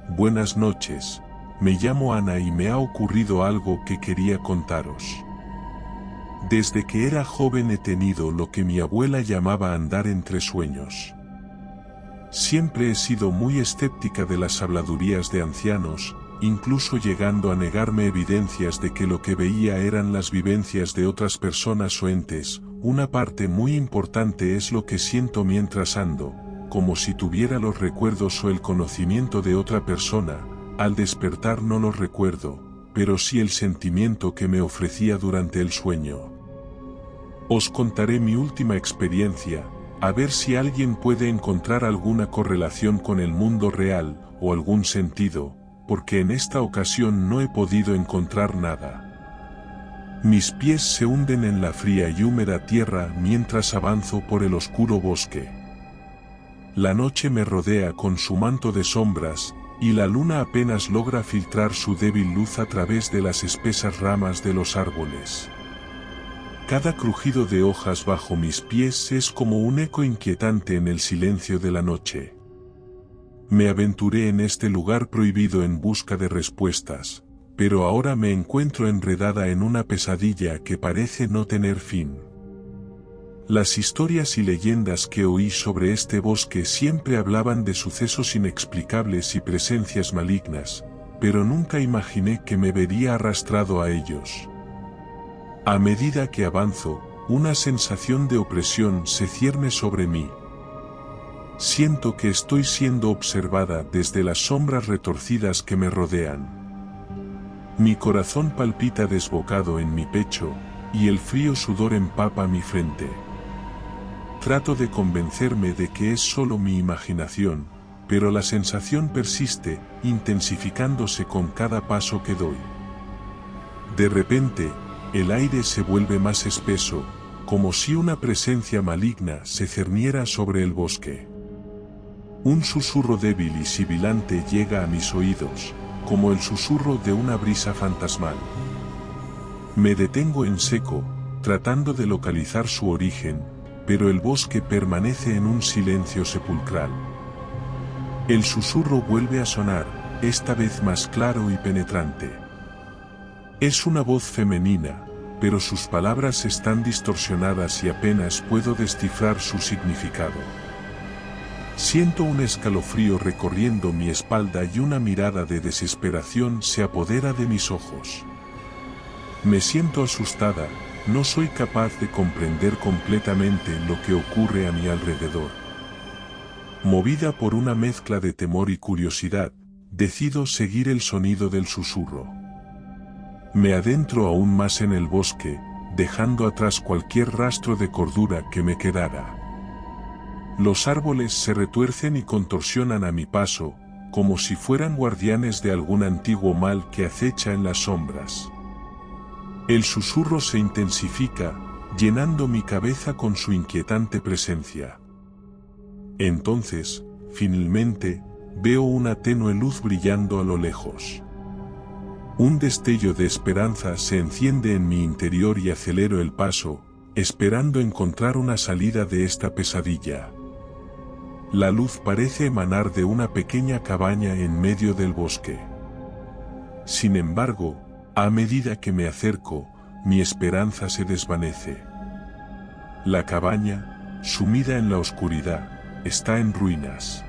Buenas noches, me llamo Ana y me ha ocurrido algo que quería contaros. Desde que era joven he tenido lo que mi abuela llamaba andar entre sueños. Siempre he sido muy escéptica de las habladurías de ancianos, incluso llegando a negarme evidencias de que lo que veía eran las vivencias de otras personas o entes. Una parte muy importante es lo que siento mientras ando, como si tuviera los recuerdos o el conocimiento de otra persona. Al despertar no los recuerdo, pero sí el sentimiento que me ofrecía durante el sueño. Os contaré mi última experiencia, a ver si alguien puede encontrar alguna correlación con el mundo real, o algún sentido, porque en esta ocasión no he podido encontrar nada. Mis pies se hunden en la fría y húmeda tierra mientras avanzo por el oscuro bosque. La noche me rodea con su manto de sombras, y la luna apenas logra filtrar su débil luz a través de las espesas ramas de los árboles. Cada crujido de hojas bajo mis pies es como un eco inquietante en el silencio de la noche. Me aventuré en este lugar prohibido en busca de respuestas, pero ahora me encuentro enredada en una pesadilla que parece no tener fin. Las historias y leyendas que oí sobre este bosque siempre hablaban de sucesos inexplicables y presencias malignas, pero nunca imaginé que me vería arrastrado a ellos. A medida que avanzo, una sensación de opresión se cierne sobre mí. Siento que estoy siendo observada desde las sombras retorcidas que me rodean. Mi corazón palpita desbocado en mi pecho, y el frío sudor empapa mi frente. Trato de convencerme de que es solo mi imaginación, pero la sensación persiste, intensificándose con cada paso que doy. De repente, el aire se vuelve más espeso, como si una presencia maligna se cerniera sobre el bosque. Un susurro débil y sibilante llega a mis oídos, como el susurro de una brisa fantasmal. Me detengo en seco, tratando de localizar su origen, pero el bosque permanece en un silencio sepulcral. El susurro vuelve a sonar, esta vez más claro y penetrante. Es una voz femenina, pero sus palabras están distorsionadas y apenas puedo descifrar su significado. Siento un escalofrío recorriendo mi espalda y una mirada de desesperación se apodera de mis ojos. Me siento asustada, no soy capaz de comprender completamente lo que ocurre a mi alrededor. Movida por una mezcla de temor y curiosidad, decido seguir el sonido del susurro. Me adentro aún más en el bosque, dejando atrás cualquier rastro de cordura que me quedara. Los árboles se retuercen y contorsionan a mi paso, como si fueran guardianes de algún antiguo mal que acecha en las sombras. El susurro se intensifica, llenando mi cabeza con su inquietante presencia. Entonces, finalmente, veo una tenue luz brillando a lo lejos. Un destello de esperanza se enciende en mi interior y acelero el paso, esperando encontrar una salida de esta pesadilla. La luz parece emanar de una pequeña cabaña en medio del bosque. Sin embargo, a medida que me acerco, mi esperanza se desvanece. La cabaña, sumida en la oscuridad, está en ruinas.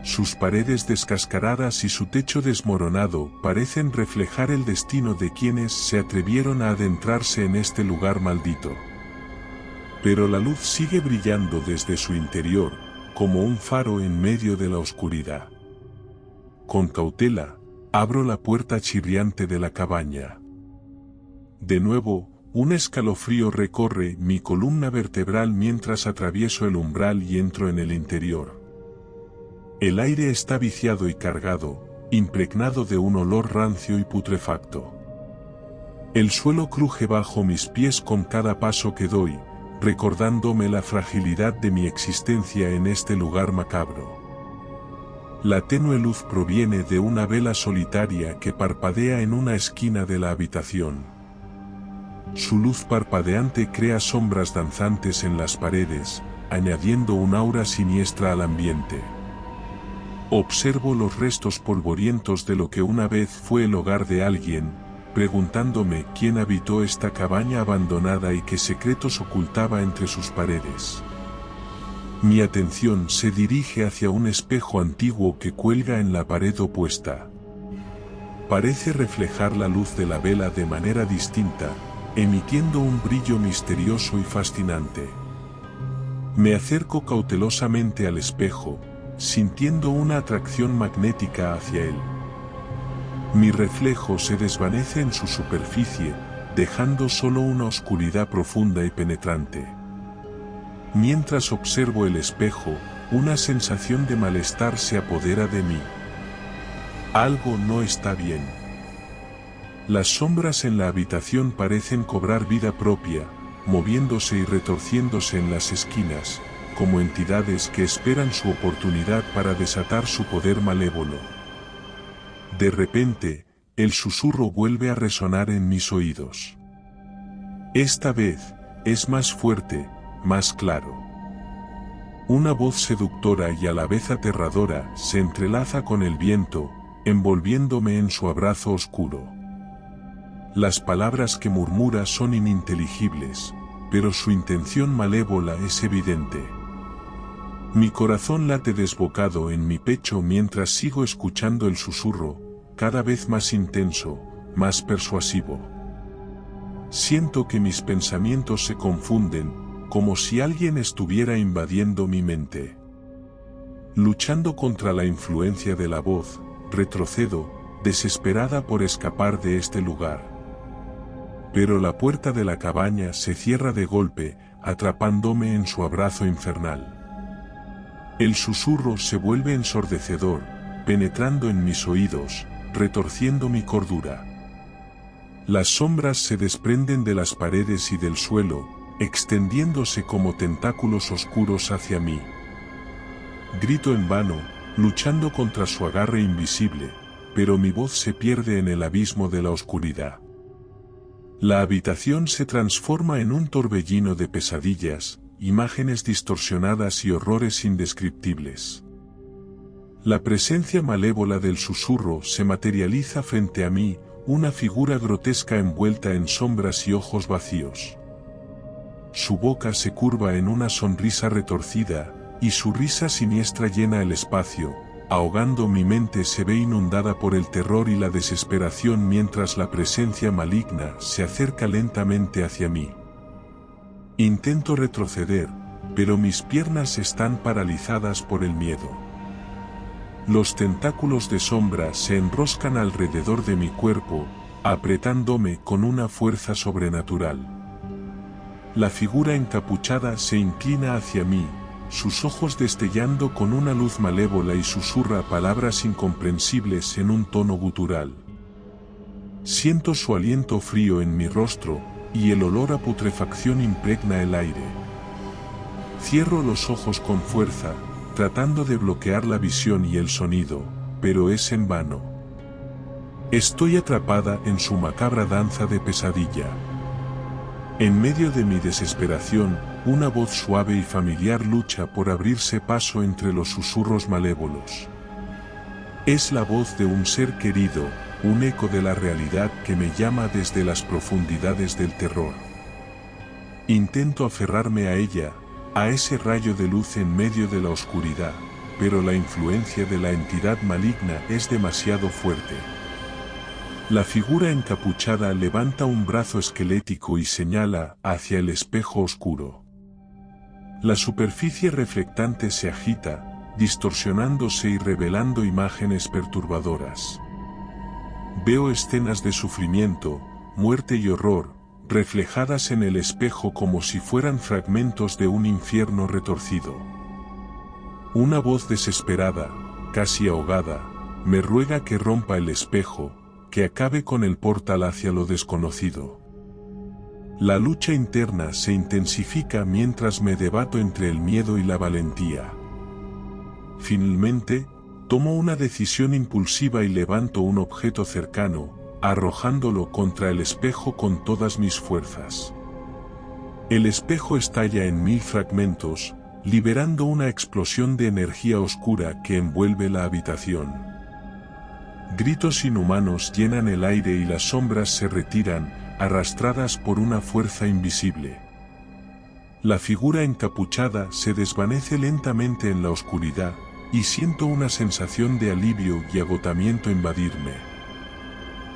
Sus paredes descascaradas y su techo desmoronado parecen reflejar el destino de quienes se atrevieron a adentrarse en este lugar maldito. Pero la luz sigue brillando desde su interior, como un faro en medio de la oscuridad. Con cautela, abro la puerta chirriante de la cabaña. De nuevo, un escalofrío recorre mi columna vertebral mientras atravieso el umbral y entro en el interior. El aire está viciado y cargado, impregnado de un olor rancio y putrefacto. El suelo cruje bajo mis pies con cada paso que doy, recordándome la fragilidad de mi existencia en este lugar macabro. La tenue luz proviene de una vela solitaria que parpadea en una esquina de la habitación. Su luz parpadeante crea sombras danzantes en las paredes, añadiendo un aura siniestra al ambiente. Observo los restos polvorientos de lo que una vez fue el hogar de alguien, preguntándome quién habitó esta cabaña abandonada y qué secretos ocultaba entre sus paredes. Mi atención se dirige hacia un espejo antiguo que cuelga en la pared opuesta. Parece reflejar la luz de la vela de manera distinta, emitiendo un brillo misterioso y fascinante. Me acerco cautelosamente al espejo, sintiendo una atracción magnética hacia él. Mi reflejo se desvanece en su superficie, dejando solo una oscuridad profunda y penetrante. Mientras observo el espejo, una sensación de malestar se apodera de mí. Algo no está bien. Las sombras en la habitación parecen cobrar vida propia, moviéndose y retorciéndose en las esquinas, como entidades que esperan su oportunidad para desatar su poder malévolo. De repente, el susurro vuelve a resonar en mis oídos. Esta vez, es más fuerte, más claro. Una voz seductora y a la vez aterradora se entrelaza con el viento, envolviéndome en su abrazo oscuro. Las palabras que murmura son ininteligibles, pero su intención malévola es evidente. Mi corazón late desbocado en mi pecho mientras sigo escuchando el susurro, cada vez más intenso, más persuasivo. Siento que mis pensamientos se confunden, como si alguien estuviera invadiendo mi mente. Luchando contra la influencia de la voz, retrocedo, desesperada por escapar de este lugar. Pero la puerta de la cabaña se cierra de golpe, atrapándome en su abrazo infernal. El susurro se vuelve ensordecedor, penetrando en mis oídos, retorciendo mi cordura. Las sombras se desprenden de las paredes y del suelo, extendiéndose como tentáculos oscuros hacia mí. Grito en vano, luchando contra su agarre invisible, pero mi voz se pierde en el abismo de la oscuridad. La habitación se transforma en un torbellino de pesadillas, imágenes distorsionadas y horrores indescriptibles. La presencia malévola del susurro se materializa frente a mí, una figura grotesca envuelta en sombras y ojos vacíos. Su boca se curva en una sonrisa retorcida, y su risa siniestra llena el espacio, ahogando mi mente se ve inundada por el terror y la desesperación mientras la presencia maligna se acerca lentamente hacia mí. Intento retroceder, pero mis piernas están paralizadas por el miedo. Los tentáculos de sombra se enroscan alrededor de mi cuerpo, apretándome con una fuerza sobrenatural. La figura encapuchada se inclina hacia mí, sus ojos destellando con una luz malévola y susurra palabras incomprensibles en un tono gutural. Siento su aliento frío en mi rostro, y el olor a putrefacción impregna el aire. Cierro los ojos con fuerza, tratando de bloquear la visión y el sonido, pero es en vano. Estoy atrapada en su macabra danza de pesadilla. En medio de mi desesperación, una voz suave y familiar lucha por abrirse paso entre los susurros malévolos. Es la voz de un ser querido, un eco de la realidad que me llama desde las profundidades del terror. Intento aferrarme a ella, a ese rayo de luz en medio de la oscuridad, pero la influencia de la entidad maligna es demasiado fuerte. La figura encapuchada levanta un brazo esquelético y señala hacia el espejo oscuro. La superficie reflectante se agita, distorsionándose y revelando imágenes perturbadoras. Veo escenas de sufrimiento, muerte y horror, reflejadas en el espejo como si fueran fragmentos de un infierno retorcido. Una voz desesperada, casi ahogada, me ruega que rompa el espejo, que acabe con el portal hacia lo desconocido. La lucha interna se intensifica mientras me debato entre el miedo y la valentía. Finalmente, tomo una decisión impulsiva y levanto un objeto cercano, arrojándolo contra el espejo con todas mis fuerzas. El espejo estalla en 1000 fragmentos, liberando una explosión de energía oscura que envuelve la habitación. Gritos inhumanos llenan el aire y las sombras se retiran, arrastradas por una fuerza invisible. La figura encapuchada se desvanece lentamente en la oscuridad, y siento una sensación de alivio y agotamiento invadirme.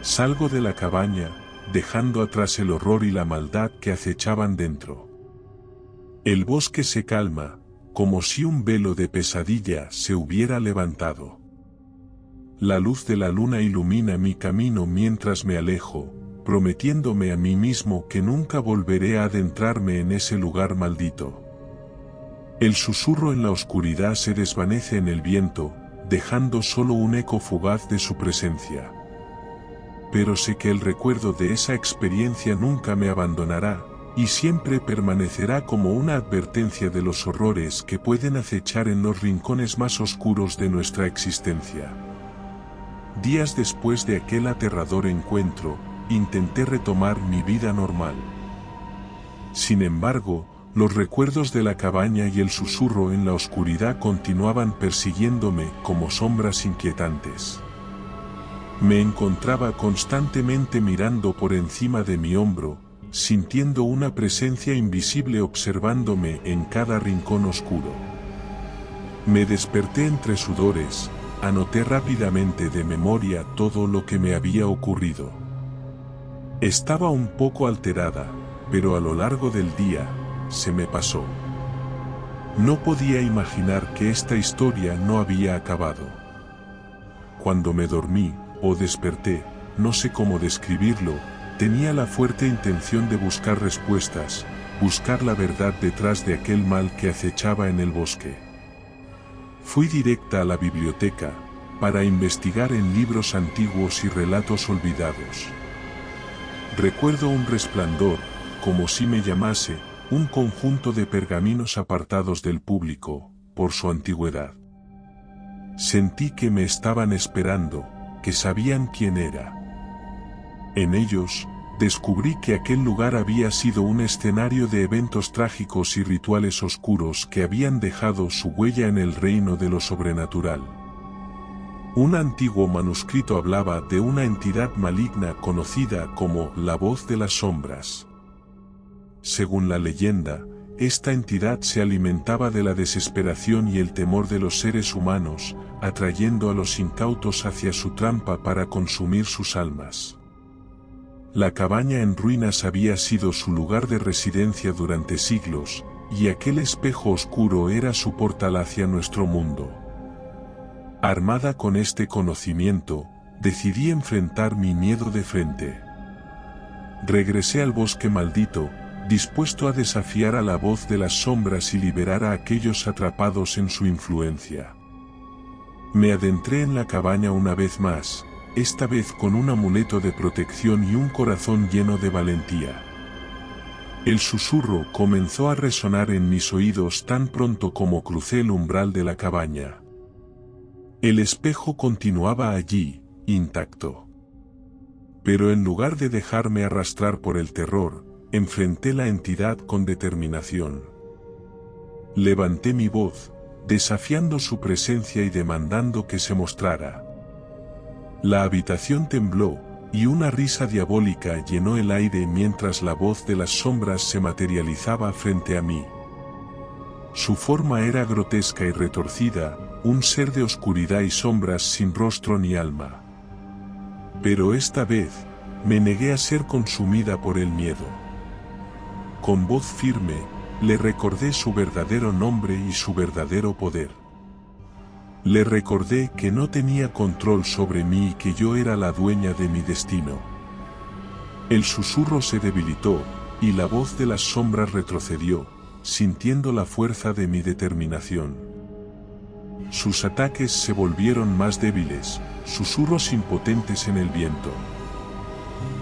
Salgo de la cabaña, dejando atrás el horror y la maldad que acechaban dentro. El bosque se calma, como si un velo de pesadilla se hubiera levantado. La luz de la luna ilumina mi camino mientras me alejo, prometiéndome a mí mismo que nunca volveré a adentrarme en ese lugar maldito. El susurro en la oscuridad se desvanece en el viento, dejando solo un eco fugaz de su presencia. Pero sé que el recuerdo de esa experiencia nunca me abandonará, y siempre permanecerá como una advertencia de los horrores que pueden acechar en los rincones más oscuros de nuestra existencia. Días después de aquel aterrador encuentro, intenté retomar mi vida normal. Sin embargo, los recuerdos de la cabaña y el susurro en la oscuridad continuaban persiguiéndome como sombras inquietantes. Me encontraba constantemente mirando por encima de mi hombro, sintiendo una presencia invisible observándome en cada rincón oscuro. Me desperté entre sudores, anoté rápidamente de memoria todo lo que me había ocurrido. Estaba un poco alterada, pero a lo largo del día, se me pasó. No podía imaginar que esta historia no había acabado. Cuando me dormí, o desperté, no sé cómo describirlo, tenía la fuerte intención de buscar respuestas, buscar la verdad detrás de aquel mal que acechaba en el bosque. Fui directa a la biblioteca, para investigar en libros antiguos y relatos olvidados. Recuerdo un resplandor, como si me llamase, un conjunto de pergaminos apartados del público, por su antigüedad. Sentí que me estaban esperando, que sabían quién era. En ellos, descubrí que aquel lugar había sido un escenario de eventos trágicos y rituales oscuros que habían dejado su huella en el reino de lo sobrenatural. Un antiguo manuscrito hablaba de una entidad maligna conocida como la Voz de las Sombras. Según la leyenda, esta entidad se alimentaba de la desesperación y el temor de los seres humanos, atrayendo a los incautos hacia su trampa para consumir sus almas. La cabaña en ruinas había sido su lugar de residencia durante siglos, y aquel espejo oscuro era su portal hacia nuestro mundo. Armada con este conocimiento, decidí enfrentar mi miedo de frente. Regresé al bosque maldito, dispuesto a desafiar a la Voz de las Sombras y liberar a aquellos atrapados en su influencia. Me adentré en la cabaña una vez más, esta vez con un amuleto de protección y un corazón lleno de valentía. El susurro comenzó a resonar en mis oídos tan pronto como crucé el umbral de la cabaña. El espejo continuaba allí, intacto. Pero en lugar de dejarme arrastrar por el terror, enfrenté la entidad con determinación. Levanté mi voz, desafiando su presencia y demandando que se mostrara. La habitación tembló, y una risa diabólica llenó el aire mientras la Voz de las Sombras se materializaba frente a mí. Su forma era grotesca y retorcida, un ser de oscuridad y sombras sin rostro ni alma. Pero esta vez, me negué a ser consumida por el miedo. Con voz firme, le recordé su verdadero nombre y su verdadero poder. Le recordé que no tenía control sobre mí y que yo era la dueña de mi destino. El susurro se debilitó, y la Voz de las Sombras retrocedió, sintiendo la fuerza de mi determinación. Sus ataques se volvieron más débiles, susurros impotentes en el viento.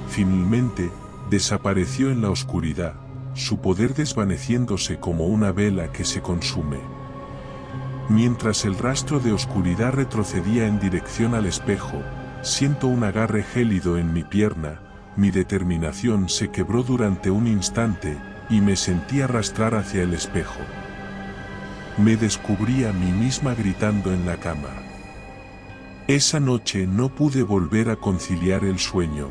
Finalmente, desapareció en la oscuridad, su poder desvaneciéndose como una vela que se consume. Mientras el rastro de oscuridad retrocedía en dirección al espejo, siento un agarre gélido en mi pierna, mi determinación se quebró durante un instante, y me sentí arrastrar hacia el espejo. Me descubrí a mí misma gritando en la cama. Esa noche no pude volver a conciliar el sueño.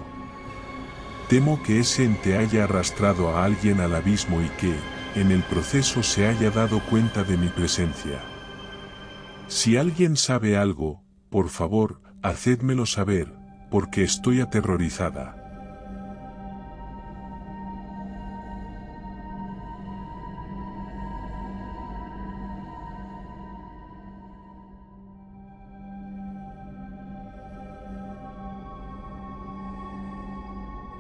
Temo que ese ente haya arrastrado a alguien al abismo y que, en el proceso, se haya dado cuenta de mi presencia. Si alguien sabe algo, por favor, hacédmelo saber, porque estoy aterrorizada.